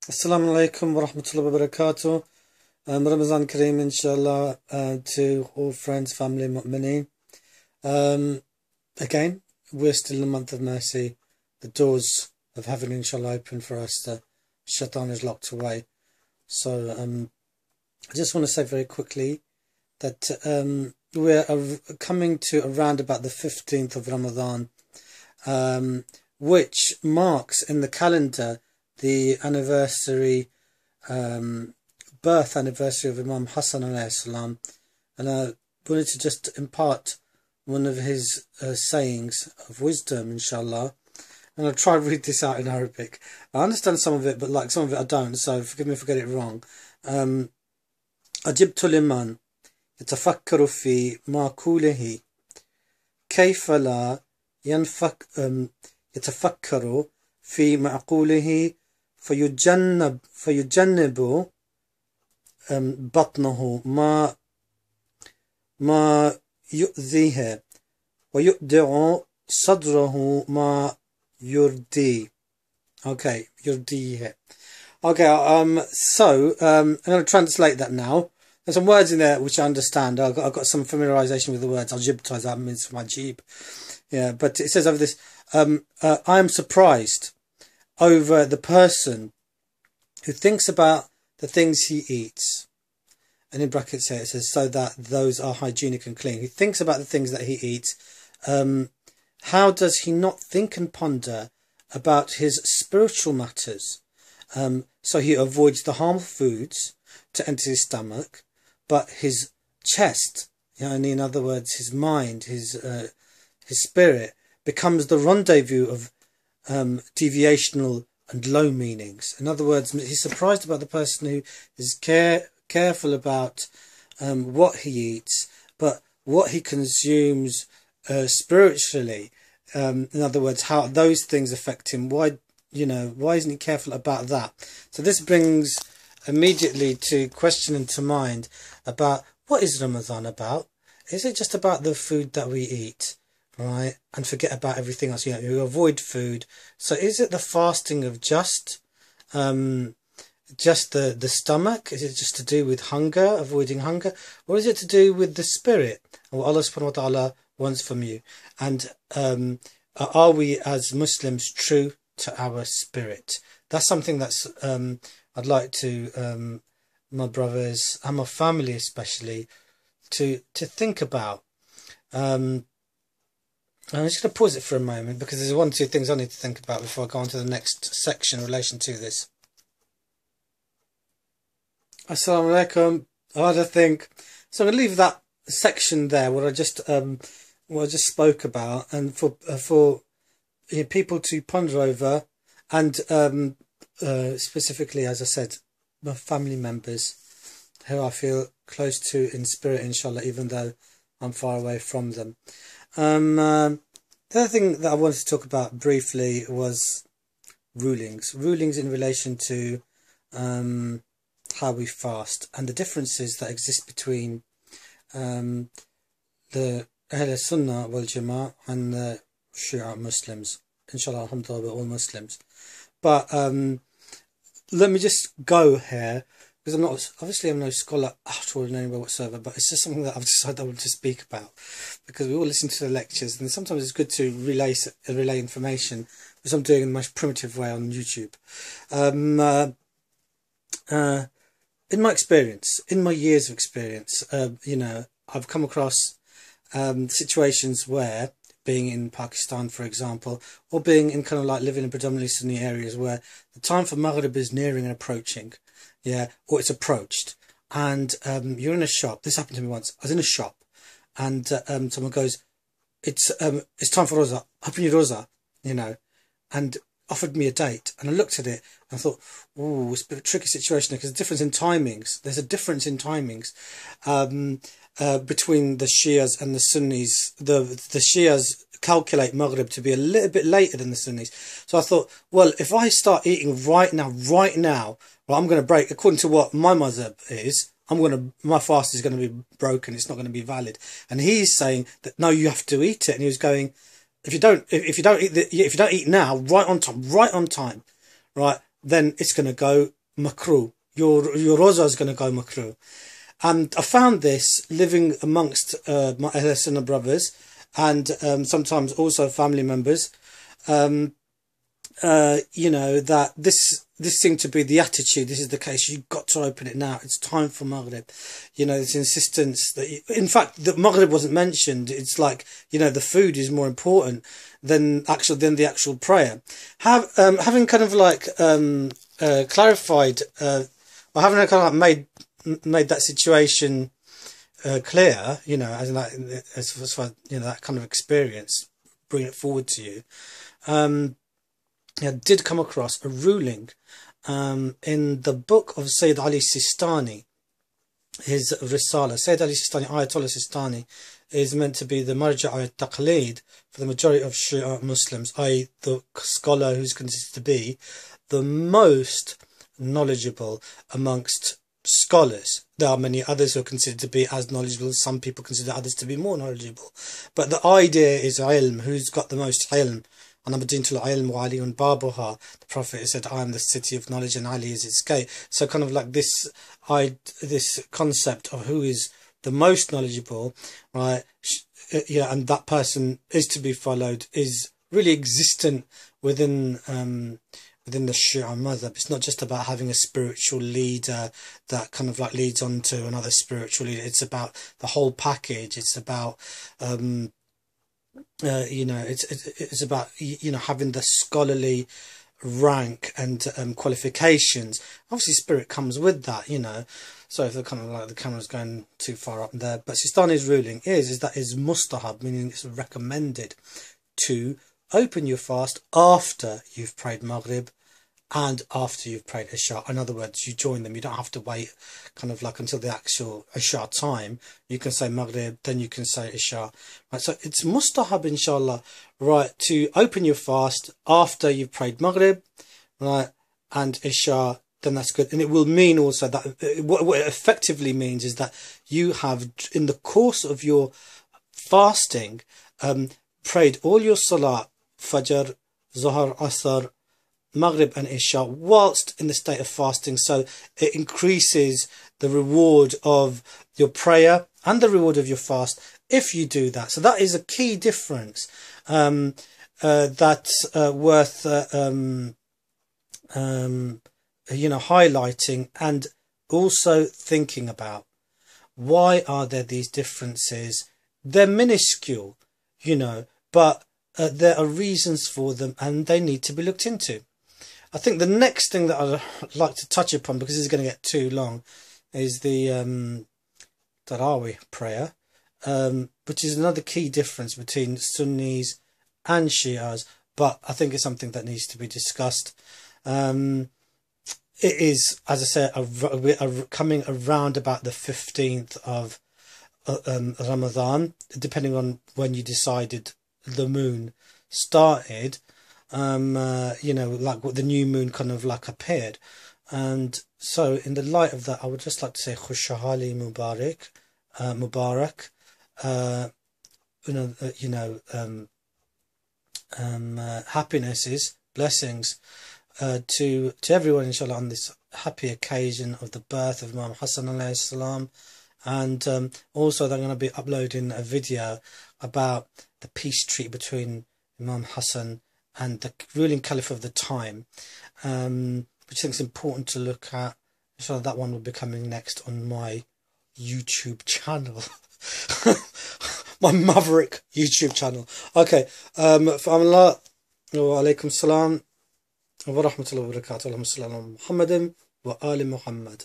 Assalamu alaikum wa rahmatullahi wa barakatuh. Ramazan Kareem, inshallah, to all friends, family, mu'mineen. Again, we're still in the month of mercy. The doors of heaven, inshallah, open for us. The shaitan is locked away. So, I just want to say very quickly that we're coming to around about the 15th of Ramadan, which marks in the calendar the anniversary, birth anniversary of Imam Hassan AS. And I wanted to just impart one of his sayings of wisdom, inshallah. And I'll try to read this out in Arabic. I understand some of it, but like some of it I don't, so forgive me if I get it wrong. أجبت لمن يتفكر في معقوله كيف لا يتفكر في معقوله فيجنب بطنه ما يؤذيه ويؤدع صدره ما يرديه. Okay, يرديه. Okay, so I'm going to translate that now. There's some words in there which I understand. I've got some familiarization with the words. Al-jibta, that means from ajib. Yeah, but it says over this, I am surprised over the person who thinks about the things he eats. And in brackets here it says, so that those are hygienic and clean. He thinks about the things that he eats. How does he not think and ponder about his spiritual matters? So he avoids the harmful foods to enter his stomach, but his chest, in other words, his mind, his spirit, becomes the rendezvous of deviational and low meanings. In other words, he's surprised about the person who is careful about what he eats, but what he consumes spiritually. In other words, how those things affect him. Why isn't he careful about that? So this brings immediately to question into mind about what is Ramadan about? Is it just about the food that we eat, right? And forget about everything else. You avoid food. So is it the fasting of just the stomach? Is it just to do with hunger, avoiding hunger? Or is it to do with the spirit and what Allah subhanahu wa ta'ala wants from you? And are we as Muslims true to our spirit? That's something that's I'd like to my brothers and my family especially to think about. I'm just going to pause it for a moment because there's one or two things I need to think about before I go on to the next section in relation to this. Assalamu alaikum. I had to think. So I'm going to leave that section there, what I just spoke about, and for people to ponder over, and specifically, as I said, my family members who I feel close to in spirit, inshallah, even though I'm far away from them. The other thing that I wanted to talk about briefly was rulings in relation to how we fast and the differences that exist between the Ahl Sunnah wal Jama'ah and the Shia Muslims. Inshallah, alhamdulillah, we're all Muslims. But let me just go here, because I'm no scholar at all in any way whatsoever, but it's just something that I've decided I want to speak about, because we all listen to the lectures, and sometimes it's good to relay information, which I'm doing in the most primitive way on YouTube. In my experience, in my years of experience, I've come across situations where, being in Pakistan, for example, or being in kind of like living in predominantly Sunni areas where the time for Maghrib is nearing and approaching, or it's approached, and you're in a shop. This happened to me once. I was in a shop, and someone goes, "It's time for Rosa. Open your Rosa," and offered me a date, and I looked at it and I thought, "Ooh, it's a bit of a tricky situation because there's a difference in timings. Between the Shias and the Sunnis. The Shias calculate Maghrib to be a little bit later than the Sunnis. So I thought, well, if I start eating right now, well, I'm going to break, according to what my mazhab is, my fast is going to be broken. It's not going to be valid. And he's saying that no, you have to eat it. And he was going, if you don't eat now, right on time, right, then it's going to go makruh. Your roza is going to go makruh. And I found this living amongst my Ahl Sunnah brothers and sometimes also family members. You know, that this seemed to be the attitude. This is the case. You've got to open it now. It's time for Maghrib. You know, this insistence that, in fact, the Maghrib wasn't mentioned. It's like, you know, the food is more important than the actual prayer. Having kind of like clarified, or having kind of like made that situation clear, you know, as far you know, that kind of experience, bring it forward to you. I did come across a ruling in the book of Sayyid Ali Sistani, his Risala. Sayyid Ali Sistani, Ayatollah Sistani, is meant to be the Marja Taqleed for the majority of Shia Muslims, i.e. the scholar who's considered to be the most knowledgeable amongst scholars. There are many others who are considered to be as knowledgeable. Some people consider others to be more knowledgeable. But the idea is ilm, who's got the most ilm. And Madinatul ilm wa Aliun babuha. The Prophet said, I am the city of knowledge and Ali is its gate. So kind of like this concept of who is the most knowledgeable, right? Yeah, and that person is to be followed, is really existent within the Shia madhab. It's not just about having a spiritual leader that kind of like leads on to another spiritual leader. It's about the whole package. It's about you know, it's about, you know, having the scholarly rank and qualifications. Obviously spirit comes with that, you know. So if they're kind of like the camera's going too far up there, but Sistani's ruling is that is mustahab, meaning it's recommended to open your fast after you've prayed Maghrib and after you've prayed Isha. In other words, you join them. You don't have to wait kind of like until the actual Isha time. You can say Maghrib, then you can say Isha. Right, so it's mustahab, inshallah, right, to open your fast after you've prayed Maghrib, right, and Isha. Then that's good. And it will mean also that what it effectively means is that you have, in the course of your fasting, prayed all your salah, Fajr, Zuhr, Asr, Maghrib and Isha whilst in the state of fasting. So it increases the reward of your prayer and the reward of your fast if you do that. So that is a key difference that's worth you know, highlighting and also thinking about. Why are there these differences? They're minuscule, you know, but there are reasons for them and they need to be looked into. I think the next thing that I'd like to touch upon, because this is going to get too long, is the Tarawih prayer, which is another key difference between Sunnis and Shias, but I think it's something that needs to be discussed. It is, as I said, we are coming around about the 15th of Ramadan, depending on when you decided the moon started. You know, like the new moon kind of like appeared, and so in the light of that, I would just like to say Khushahali Mubarak, happinesses, blessings to everyone, inshallah, on this happy occasion of the birth of Imam Hassan AS. And also they're going to be uploading a video about the peace treaty between Imam Hassan and the ruling caliph of the time, which I think is important to look at. So that one will be coming next on my YouTube channel. My maverick YouTube channel. Okay, فأملا وعليكم السلام ورحمة الله وبركاته. اللهم صل على محمد وآل محمد.